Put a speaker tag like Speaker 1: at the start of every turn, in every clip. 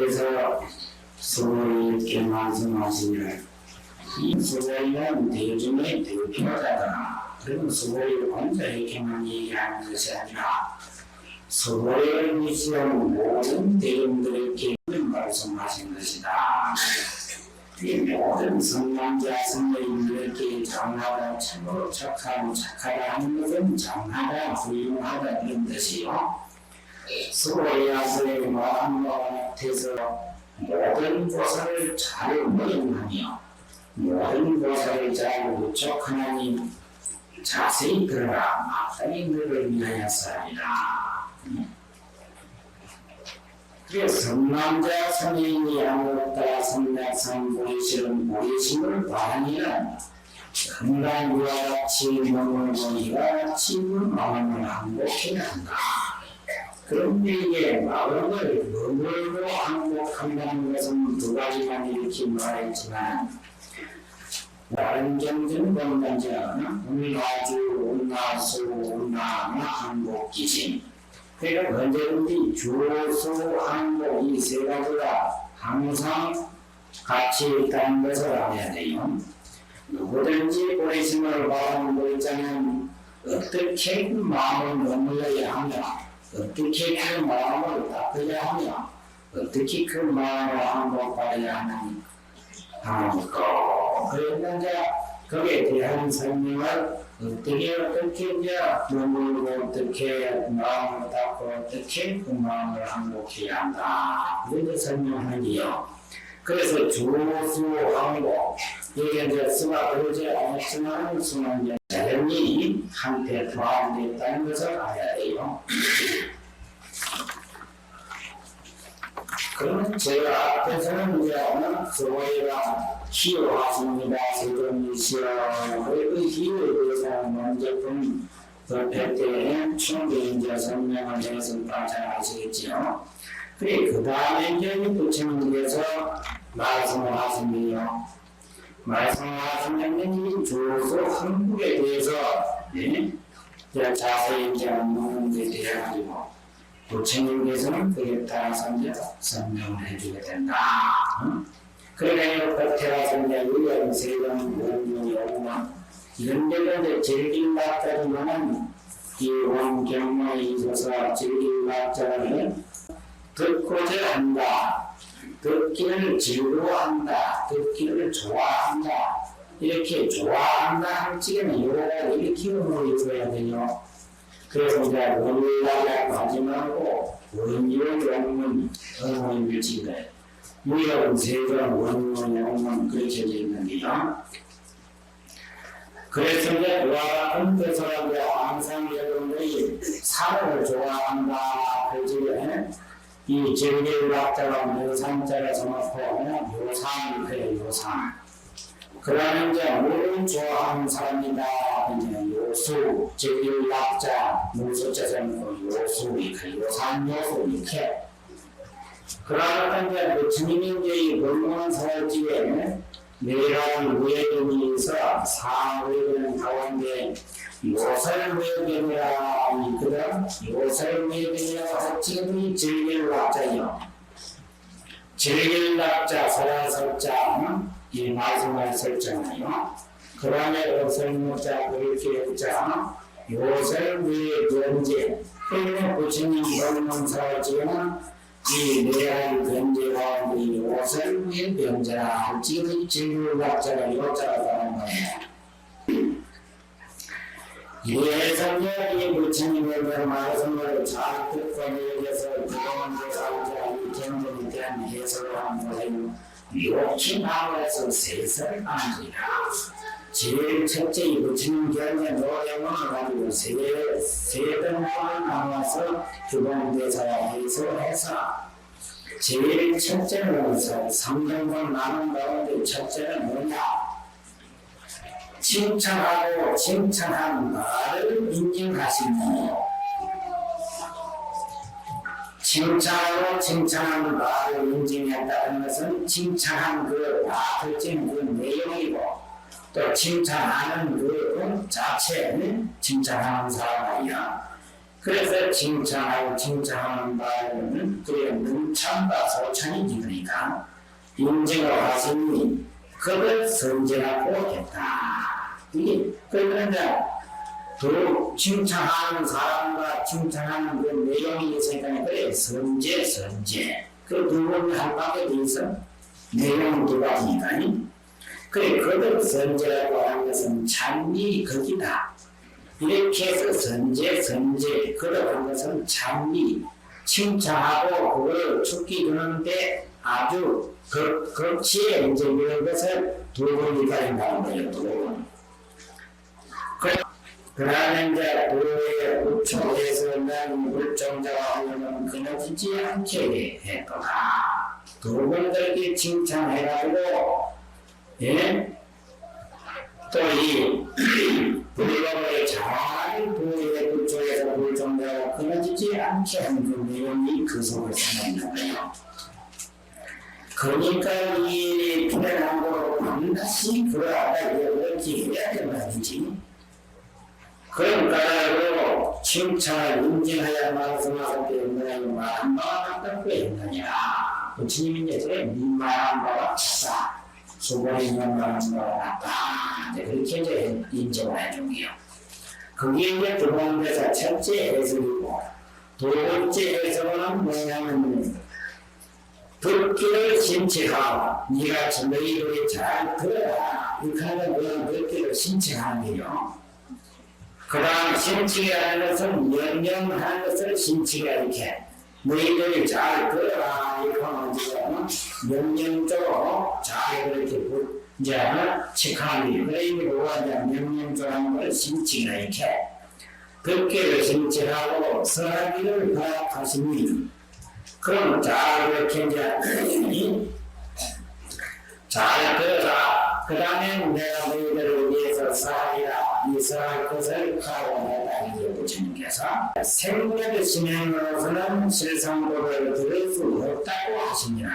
Speaker 1: 대통령께서 서로에게 말씀하시기를 이 서로는 대중의 대표자다. 그러면 서로를 혼자 이렇게만 얘기하는 것이 아니라 서로를 위시하는 모든 대중들에게 말씀하신 것이다. 이 모든 성남자 성도인들에게 정하다 참으로 착하고 착하다 하는 것은 정하다 훌륭하다 이런 뜻이요. 서로의 아들의 마음과 같아서 모든 것을 잘 모임하며 모든 것을 잘 우척하나니 자세히 들어라. 마땅히 너를 위하여서이다. 그래서 성남자 성인이 아무것도 성낙상 보이심을 바라니는 건강과 같이 몸을 보이와 같이 마음을 항복해야 한다. 그런데 이게 마음을 몸으로 항복한다는 것은 두 가지만 이렇게 말했지만 다른 경전 본단자는 운나주, 운나수, 운나마 항복기심. 그러니까 언제든지 주소, 항복 이 세 가지가 항상 같이 있다는 것을 알아야 돼요. 누구든지 보내심을 바라는 글자는 어떻게 그 마음을 머물러야 하며 어떻게 그 마음을 바꿔야 하며 어떻게 그 마음을 항복받아야 하는 그랬는데 거기에 대한 설명을 어떻게 이제 머물고 어떻게 마음을 닫고 어떻게 그 마음을 항복해야 한다. 이렇게 설명하니요. 그래서 주수 항복 이게 이제 수가 그러지 않았지만 수는 이제 자연히 한테 포함되어 있다는 것을 알아야 돼요. 그러면 제가 앞에서는 이제 서로가 희요하십니다. 세종이시여. 그 희요에 대해서 먼저 그 때에 충분히 이제 설명을 해서 잘 아시겠지요. 그래, 그 다음에 이제 부처님께서 말씀을 하십니다. 말씀을 하시면 이 주소 한국에 대해서 자세히 이제 묻는 데 대해가지고 부처님께서는 그에 따라서 이제 설명을 해주게 된다. 그러니까 겉에가서 이제 의견, 세견, 원문, 영문 이런 데가 이제 즐길락자지만은 이 원경문에 있어서 즐길락자를 듣고자 한다. 듣기를 즐거워한다. 듣기를 좋아한다. 이렇게 좋아한다 할 적에는 여러 가지 기운으로 있어야 돼요. 그래서 이제 원라고 하지 말고 원유, 영문, 영문일지인데 무역은 세전, 원문, 영문 그렇게 되어 있는데요. 그래서 이제 그와 같은 데서 항상 여러분들이 사람을 좋아한다 할 적에 이 즐길락자가 묘상자가 정확하고 요상 그래 요상. 그러면 이제 물을 좋아하는 사람이다. 이제 요수, 즐길락자, 무수자선 요수, 요상 요수 이렇게. 그러니까 이제 부처님이 이제 이 물문을 사활지에 네 가지 무예견이 있어 사무예견 가운데 요설 무예견이라 있거든. 요설 무예견이라고 할 지금 이 즐길락자요. 즐길락자, 설자, 이 말씀을 설정하여 그 다음에 설무자 그렇게 했자 요설무의 변제 그러면 부처님 법문사지는 이 내한 변제 가운데 요설무의 변제라 할지는 진율락자가 요자가 나오는 거예요. 이래서 이 부처님의 말씀을 잘 듣고 여기서 그동안 조사하자 이 경전에 대한 해석을 한 거예요. 욕심 나와서 세상을 만들라. 제일 첫째 이 부처님 경전 노경을 가지고 세번만 나와서 두 번째서 해석해서 제일 첫째는 3등분 나눈 가운데 첫째는 뭐냐? 칭찬하고 칭찬한 말을 인정하시는 거예요. 칭찬하고 칭찬한 말을 인정했다는 것은 칭찬한 그 뜻인 그 내용이고 또 칭찬하는 그 자체는 칭찬하는 사람이야. 그래서 칭찬하고 칭찬하는 바에는 그래 능찬과 소찬이지 그러니까 인증을 하시니 그걸 선제라고 했다. 이게 그러니까 또 칭찬하는 사람과 칭찬하는 그 내용이 있으니까 그래 선제 그 두 번이 한 바퀴 돼 있어 내용 두 가지니까 그래 그걸 선제라고 하는 것은 찬미 거기다. 이렇게 해서 선제 그러한 것은 찬미 칭찬하고 그걸 죽기 주는데 아주 그렇지에 이제 이런 것을 두 번이까지 나온 거예요. 두 번. 그러면 이제 도의 부처에서는 불정자가 하려면 끊어지지 않게 했도다. 두 번 그렇게 칭찬해가지고 예? 또 이 불법을 잘 도의 부처에서 불정자가 끊어지지 않게 하는 그 내용이 그 속에 살아있는 거예요. 그러니까 이 표현한 거로 반드시 그러하다 이렇게 해야 되는 말이지. 그런 까닭으로 칭찬을 인증하여 말씀하셨기 때문에 말한 바와 같다고 했느니라. 부처님이 이제 말한 바와 같다. 수고에 있는 말한 바와 같다. 그렇게 이제 인정을 해준 거예요. 그게 이제 두 번째에서 첫째 해석이고 두 번째 해석은 뭐냐면 듣기를 신청하고 네가 너희들이 잘 들어라. 이렇게 하는 그런 듣기를 신청하는 거예요. 그 다음 신칭이라는 것은 명령하는 것을 신칭이라 이렇게 너희들이 잘 들어라 이렇게 하면 지금 명령적으로 잘 이렇게 이제 칙하는 거예요. 그래 이거가 이제 명령적으로 하는 걸 신칭이라 이렇게 듣기를 신칭하고 선하기를 허락하시니 그럼 잘 이렇게 이제 잘 들어라. 그 다음에 내가 너희들을 위해서 사하리라. 이 사할 것을 하라고 하는 부처님께서 생명의 진행으로서는 실상법을 들을 수 없다고 하십니다.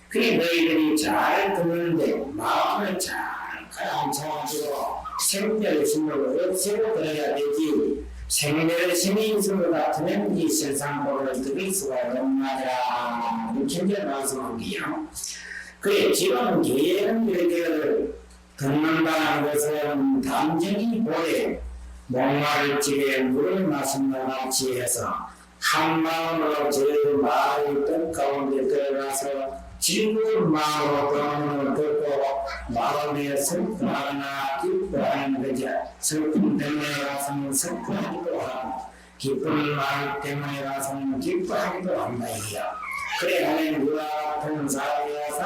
Speaker 1: 그게 너희들이 잘 듣는데 마음을 잘 가라앉혀가지고 생명의 신을 없애고 들어야 되지. 생명의 신이 있을 것 같으면 이 실상법을 들을 수가 없나니라. 이렇게 이제 말씀한 거예요. 그래 지금 계획은 이렇게 듣는다는 것은 단정히 보에 목마를지게 물을 마신다 같이 해서 한 마음으로 제 마음의 뜻 가운데 들어가서 즐거운 마음으로 듣고 마음에 슬퍼하거나 기뻐하는 거죠. 슬픔 때문에 가서는 슬퍼하기도 하고 기쁜 마음 때문에 가서는 기뻐하기도 한다 이게요. 그래 하는 우와 같은 사람이어서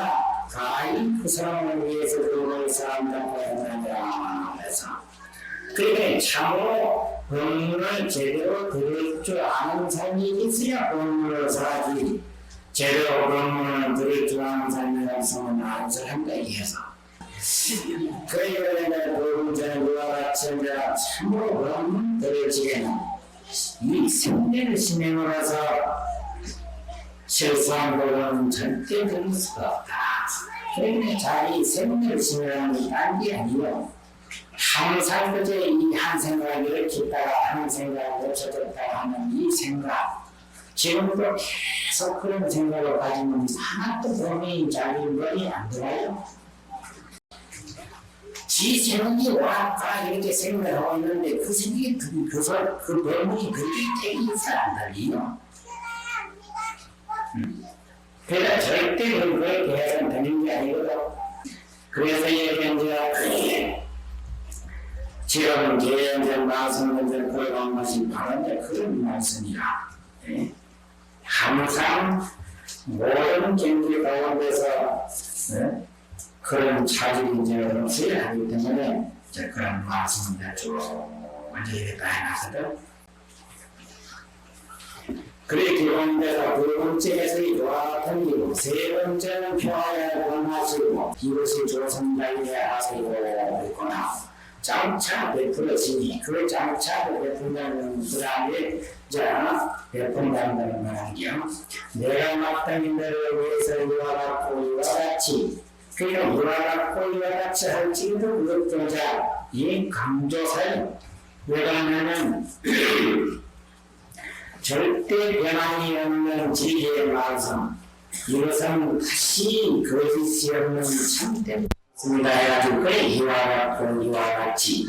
Speaker 1: 가히 그 사람을 위해서 그걸 사람다고 했느냐 해서 그러니까 참으로 법문을 제대로 들을 줄 아는 사람이 있어야 법문을 사지 제대로 법문을 들을 줄 아는 사람이 없으면 안 사람다 이해서 그러니까 법문전에 우와 같이 참으로 법문 들을 적에는 이 생명을 신행으로서 실상법은 절대 들을 수가 없다. 그러니 자기 생명을 신행하는 딴 게 아니요. 항상 그저 이 한 생각을 깊다가 한 생각을 젖었다가 하는 이 생각. 지금도 계속 그런 생각을 가지면 하나도 범이 자기 머리에 안 들어요. 지 생각이 왔다 이렇게 생각하고 있는데 그 생각이 그 범이 그렇게 되기 사람들이요. 그러니까 절대 그렇게 해서는 되는 게 아니거든. 그래서 이제 지금 이제 말씀을 들어간 것이 바로 이제 그런 말씀이라. 항상 모든 경기 가운데서 그런 차질이 이제 없어야 하기 때문에 이제 그런 말씀을 쭉 먼저 이렇게 해놨거든. 그래 기본대로 두 번째 해석이 같은 이고 세 번째는 평화에 원하시고 이것이 조선다기에 하시고 있구나. 장차 베풀어지니 그 장차를 베푼다는 그 다음에 베푼다는 말이요. 내가 마땅히 너를 위해서 이와 같고 이와 같이 그러니까 이와 같고 이와 같이 할지도 그것조차 이 강조사요. 왜냐하면 절대 변함이 없는 진리의 말씀, 이것은 다시 거짓이 없는 참됨입니다. 해가지고 그래 이와 같이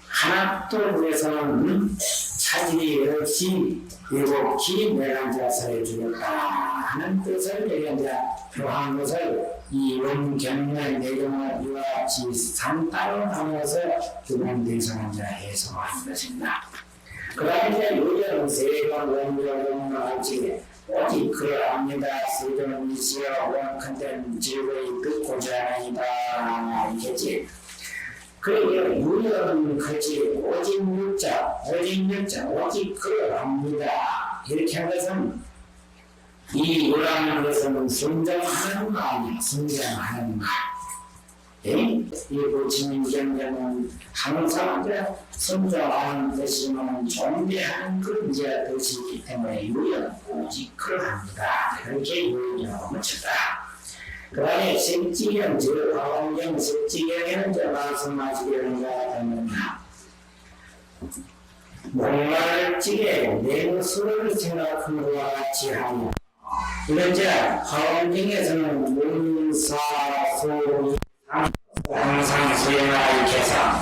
Speaker 1: 하나도 그래서는 차질이 없이 일곱기 내란자설해 주겠다 하는 뜻을 이제 표한 것을 이 원경의 내용을 이와 같이 3따로 나눠서 두번 대성한자 해석한 것입니다. 그 다음에 이제 요령 세번 원경과 같이 오직 그러합니다. 세존은 이시여 원컨텐 즐거이 듣고자 하니라 이겠지. 그리고 유형은 그렇지 오직 육자 오직 그러합니다. 이렇게 한 것은 이 요라는 것은 순정하는 말이야. 순정하는 말. 이 부처님 경전은 항상 순정하는 뜻이면 존대하는 그런 뜻이기 때문에 유형 오직 그러합니다. 그렇게 유형이라고 묻혔다. 그 다음에 sep지경, 즉 화엄경 sep지경에는 말씀하시려는 것가 뭐냐, 목말을 찌게 내무수를 생각한 것과 같이 하며, 이런 화엄경에서는 문사소리 항상 수행하기 개상,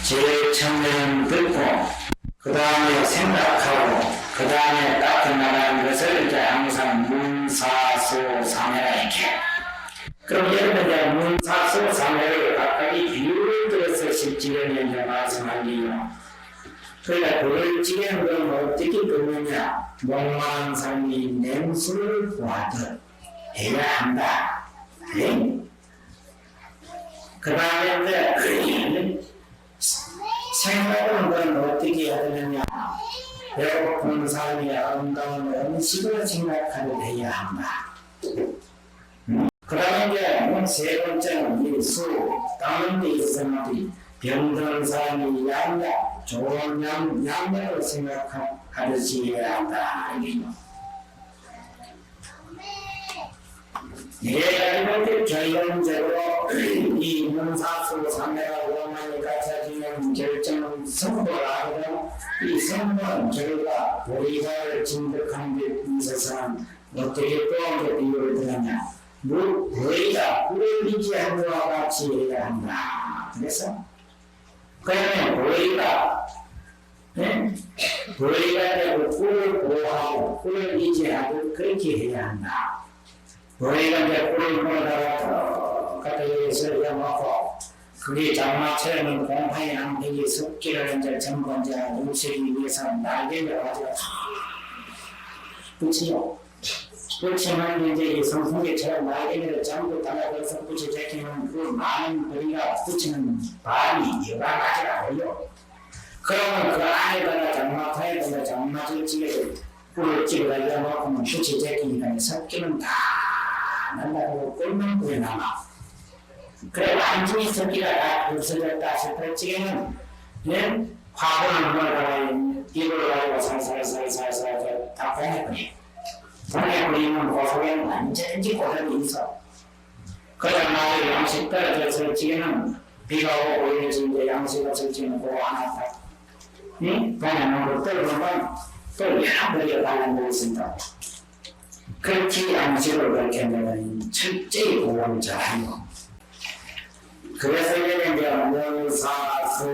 Speaker 1: 제일 처음에는 듣고 그 다음에 생각하고 그 다음에 딱 끝나가는 것을 이제 항상 문사소삼해라 이렇게. 그럼 여러분 문사소삼해를 각각의 비유를 들어서 십지경에 말씀하기요. 그러니까 그걸 지경 그럼 어떻게 듣느냐, 목마른 사람이 냉수를 보아들 해야 한다. 그 다음에 이제 생각은 그럼 어떻게 해야 되느냐, 배고픈 사람이 아름다운 음식을 생각하듯 해야 한다. 그 다음에 이제 세 번째는 이 수, 다른 데 있으면 병든 사람이 양약, 좋은 양약을 생각하듯이 해야 한다. 이래가지고 결론적으로 이 문사수 삼매라고 많이 갖춰지는 결정은 성도라고, 이 성도는 결과 보리가를 진득한 데 있어서는 어떻게 또 비유를 드느냐, 보리가 꿀을 유지하는 것과 같이 해야 한다. 그래서 그러면 보리가 되고 꿀을 보호하고 꿀을 유지하고 그렇게 해야 한다. 보리가 이제 꿀을 보다가 갖다 여기서 놓고 그게 장마처럼 공파의 암팩이 습기를 이제 전부 이제 움직이기 위해서는 날개를 가지고 붙이죠. 붙이면 이제 이 성성계처럼 날개를 전부 달아서 붙여제끼면 그 많은 보리가 붙이는 발이 여러 가지가 돼요. 그러면 그 안에다가 장마파에다가 장마를 찌게 꿀을 찌게 넣어놓으면 붙여제끼니까 습기는 다 난다고 꿀만 꿀에 남아. 그래 완전히 습기가 다 없어졌다 싶을 적에는 화분을 넣어다가 이걸 가지고 살살살살살 다 보내버려. 보내버리면 그 속에는 완전히 고름이 있어. 그러다 나중에 양식 떨어졌을 적에는 비가 오고 이러지 이제 양식 없을 적에는 그거 하나 딱 보내놓고 떨어지면 또 여러 벌이 발란되어 있습니다. 그렇게 양식을 그렇게 내가 철저히 보호를 잘하는 거. 그래서 이제 명사수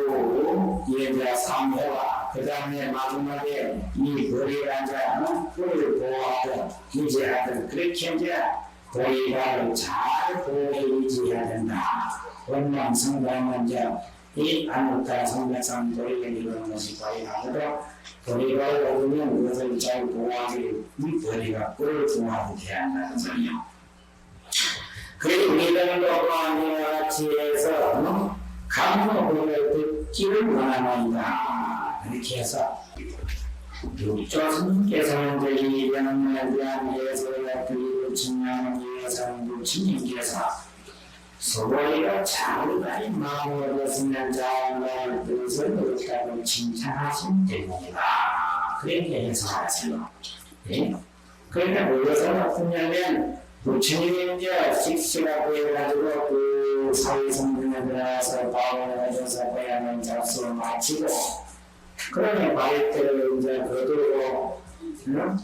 Speaker 1: 예자 삼호와 그 다음에 마지막에 이 거리가 이제 꿀을 보호하고 유지하든 그렇게 이제 보리가를 잘 보호해 유지해야 된다. 원망 성당은 이제 이 안목과 성백상 보리가 이루는 것이 보리가거든. 보리가를 얻으면 그것을 잘 보호하기, 이 보리가 꿀을 보호하게 돼야 한다는 소리요. 그리고 우리는 또한 같이 해서 감목을 듣기를 원하나이다. 이렇게 해서 육조스님께서는 이 변화에 대한 해석을 드리고 증명하는 이해서는 부처님께서 소보리가 자르다니 마음을 얻었으면 자르다는 뜻을 얻었다고 칭찬하신 때문이다. 그렇게 해석하세요. 그러니까 무엇을 얻었냐면 부처님이 이제 식시라고 해가지고 그 사회성분에 들어가서 밥을 해줘서 고향을 잡수를 마치고 그러면 바리떼를 이제 거두고, 응?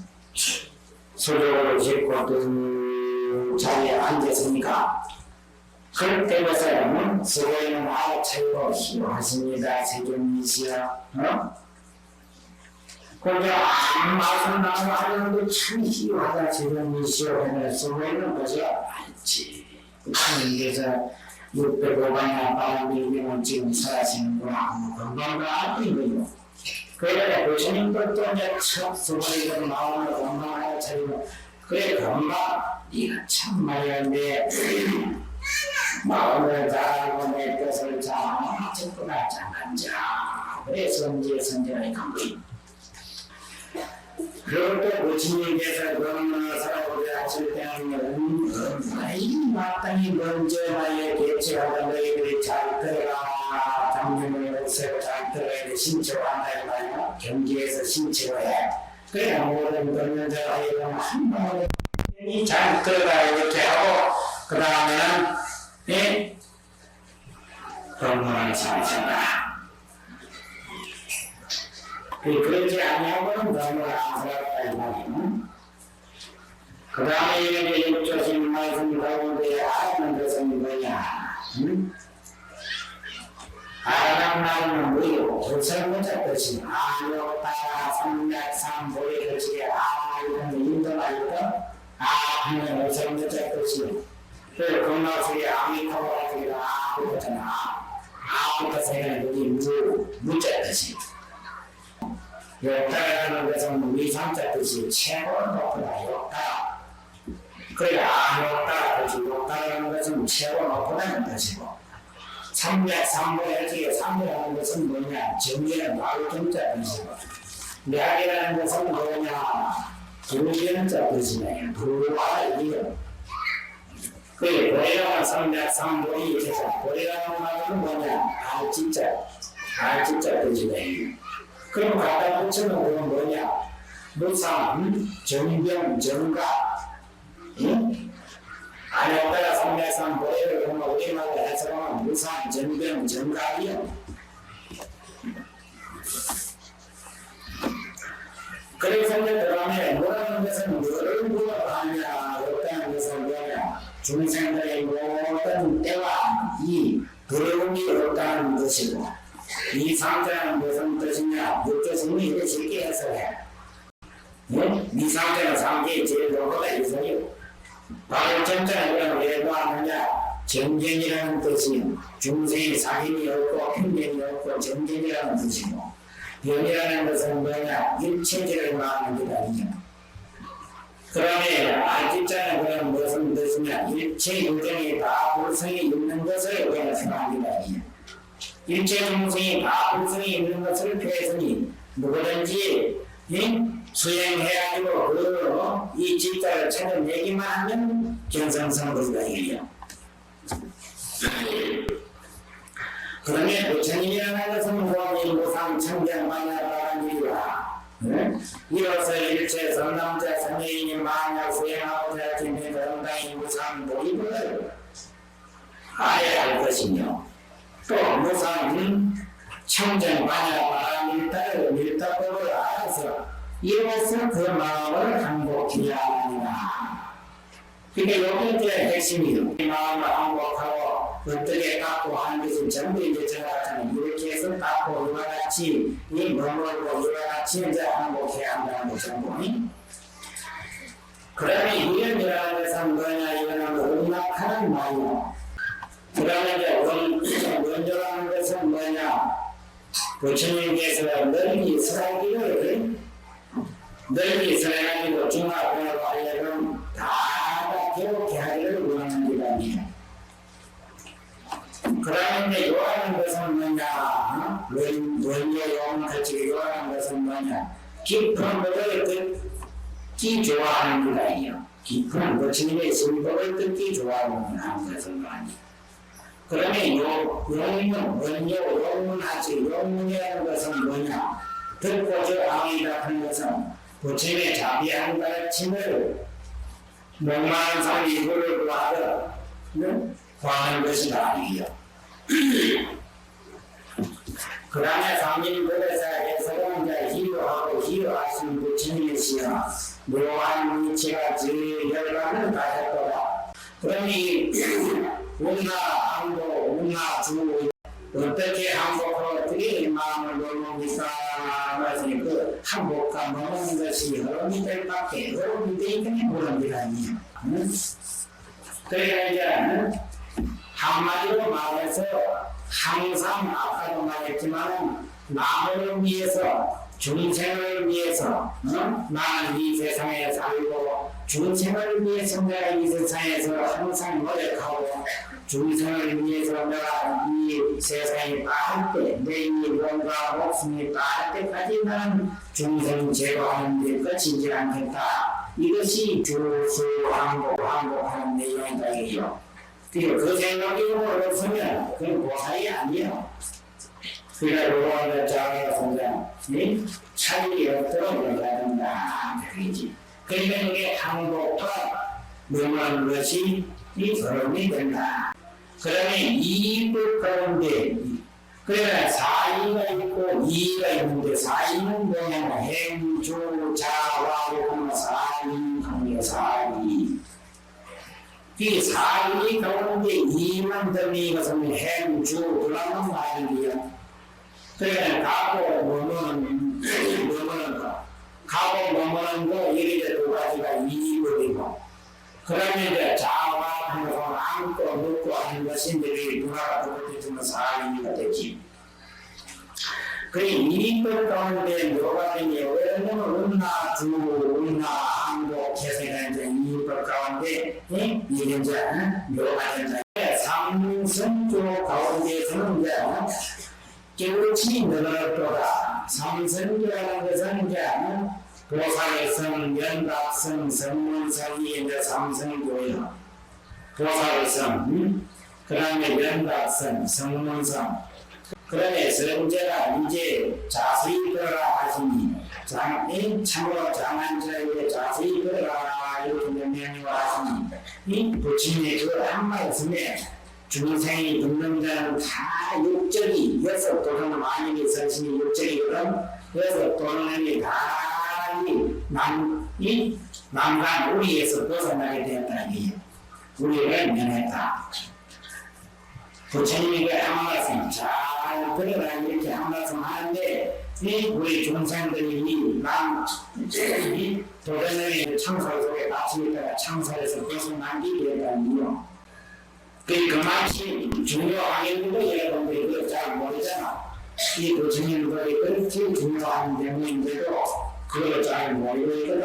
Speaker 1: 수족으로 짓고 또 자리에 앉았으니까, 그럴 때부터 수고에는 아차이고 희노하십니다. 세존이시여. 그런데 아무 말씀 하는데 참 희노하다. 세존이시여. 하면 수고에는 것이 알지. 하나님께서 605번이나 바람이 지금 살아시는구나. 건강도 알고 있거든요. 그래, 부처님도 또 이제 첫 수고에는 마음을 건강하여 차리고, 그래, 건강. 네가 참 말이야. 마음을 잘하고 내 뜻을 잘 전부가 장한자. 그래서 선제의 강의. 그럴 때 부처님께서 그런 사람을 하실 때는 이 마땅히 먼저 나의 개체하다 너희들이 잘 들어가 당연히 없애고 잘 들어야 돼. 신체로 한다 이 말이야. 경계에서 신체로 해. 그래야 모든 권면자가 이런 한 번에 잘 들어가 이렇게 하고 그 다음에는 예? 건강을 잘하신다. 그러지 아니하고는 너무 안쓰럽다 이 말이야. 그 다음에 이제 육조심 말씀 가운데 아는 것은 뭐냐? 아란 말은 뭐요? 불설무자 뜻이 아욕따라 삼맥삼보리 뜻이 이런 인도가 있다? 하는 불설무자 뜻이 그 건강속에 아미타고 하기가 아무거나 아무것도 생각하는 것이 무자 뜻이 욕다라는 것은 위상자 뜻이 최고로 높다 욕다 그래 욕다 뜻이 욕다라는 것은 최고 높다는 뜻이고 삼맥삼보의 뜻이 삼이라는 것은 뭐냐 정리는 마을정자 뜻이고 맥이라는 것은 뭐냐 두개는자 뜻이네 두와 이거 그 보리라는 삼맥삼보이 있어서 보리라는 말은 뭐냐 알진자 뜻이네 그럼 갖다 붙이는 그건 뭐냐 무상 정병 정가 아니었다가 삼맥삼보이를 보면 우리말로 해석하면 무상 정병 정가이요 그래서 이제 들어가면 뭐라는 것은 뭘 물어가냐 없다는 것은 뭐냐 중생들의 모든 때와 이 두려움이 없다는 것이고 이 상태는 무슨 뜻이냐 육조심이 이렇게 쉽게 해석해 이 상태는 상태의 제일 높은 이상이요 바로 정자는 왜 뭐하느냐 정견이라는 뜻이 중생의 사심이 없고 편견이 없고 정견이라는 뜻이고 병이라는 것은 뭐냐 일체질을 말하는 게 아니냐 그러면 알지자는 그런 무슨 뜻이냐 일체 유정이 다 불성이 있는 것을 우리가 생각하는 게 아니냐 일체 중생이 다 불성이 있는 것을 표했으니 누구든지 수행해가지고 이 집자를 찾아내기만 하면 견성성불가 이게요. 그러면 부처님이라는 것은 무상 청정만야라는 일이라 이로써 일체 성남자 성인이 만약 수행하고자 하면 정당히 무상 도입을 아예 할 것이며 또 무상 청정만야라는 밀답법을 알아서 이로써 그 마음을 항복해야 합니다. 그러니까 여기 이제 핵심이요. 이 마음을 항복하고 어떻게 닦고 하는 것은 전부 이제 제가 같은 이렇게 해서 닦고 이와 같이 이 머물고 이와 같이 이제 항복해야 한다는 거죠. 그러면 유연이라는 것은 뭐냐 이거는 음락하는 말이요. 그러면 이제 원조라는 것은 뭐냐 부처님께서 널리 서라기를 널리 서라기고 중화권으로 하려면 다 기록해 하기를 원하는 게 아니에요. 그러는데 요하는 것은 뭐냐 원조 용 같이 요하는 것은 뭐냐 깊은 것을 듣기 좋아하는 게 아니에요. 깊은 부처님의 신법을 듣기 좋아하는 것은 아니에요. 그러면 용문, 원조, 용문하지 용문이라는 것은 뭐냐 듣고 저 아미다 하는 것은 부처님의 자비한 가르침을 목마른 사람 이거를 구하듯 구하는 것이 아니에요. 그 다음에 상민법에서 해석을 하신 부처님이시여 묘한 이치가 제열반을 가졌도다. 그러니 운나 항복 운나 주 어떻게 항복하고 어떻게 마음을 놓습니까? 말씀이 그 항복과 놓는 것이 어른이들 밖에 어른이들이 모르는 게 아니에요. 그러니까 이제 한마디로 말해서 항상 아까도 말했지만 남을 위해서 중생을 위해서 나는 이 세상에 살고 중생을 위해서 내가 이 세상에서 항상 노력하고 중생을 위해서 내가 이 세상에 빠질 때 내 이 몸과 목숨이 빠질 때까지 나는 중생 제거하는 데 끝이지 않겠다. 이것이 주수항복하는 내용이에요. 그 생각이 없으면 그건 보살이 아니에요. 그러니까 요거는 자기가 성장 차이가 없도록 해야 된다. 그러니까 이게 항복과 명하는 것이 이 결혼이 된다. 그러면 이불 가운데 그러니까 사이가 있고 이가 있는데 사이는 뭐냐면 행주 자와 사이입니다. 사이 이 사이 가운데 이만 들리 것은 행주 그라는 말이에요. 그러니까 가고 머무는 거 가고 머무는 거 이렇게 두 가지가 이불이고 그러면 이제 자화하는 거 안고 눕고 하는 것이 이제 누나가 그렇게 되면 사이가 되지. 그 이불 가운데 묘가되니 왜냐면 운나 주 운나 항복 개세가 이제 이불 가운데 이게 이제 묘가된 삼성조 가운데서는 이제 깨우치 늘어도다. 삼성조라는 것은 이제 보살의성, 연각성, 성문성이 이제 삼성조예요. 보살의성, 그 다음에 연각성, 성문성. 그러면 성제가 이제 자세히 들어라 하시니, 참으로 장한 자에게 자세히 들어라 이렇게 명령을 하시니, 이 부처님의 그 한 말씀에 중생이 듣는 자는 다 육적이 여섯 도는 만인이 선신이 육적이거든. 여섯 도는 다 남간 우리에서 벗어나게 되었다는 게 우리를 면했다. 부처님이 그 한 말씀 잘 들어라 이렇게 한 말씀 하는데 우리 중생들이 도전의 창설 속에 갇혀있다가 창설에서 벗어나기 되었다는 이유. 그 말씀이 중요하겠는데 여러분들이 그걸 잘 모르잖아. 이 부처님들이 그렇게 중요한 내용인데도 그걸 잘 모르고 있거든.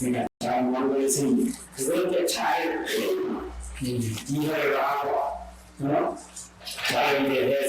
Speaker 1: 그러니까 잘 모르고 있으니 그걸 잘 이해를 하고 잘 이제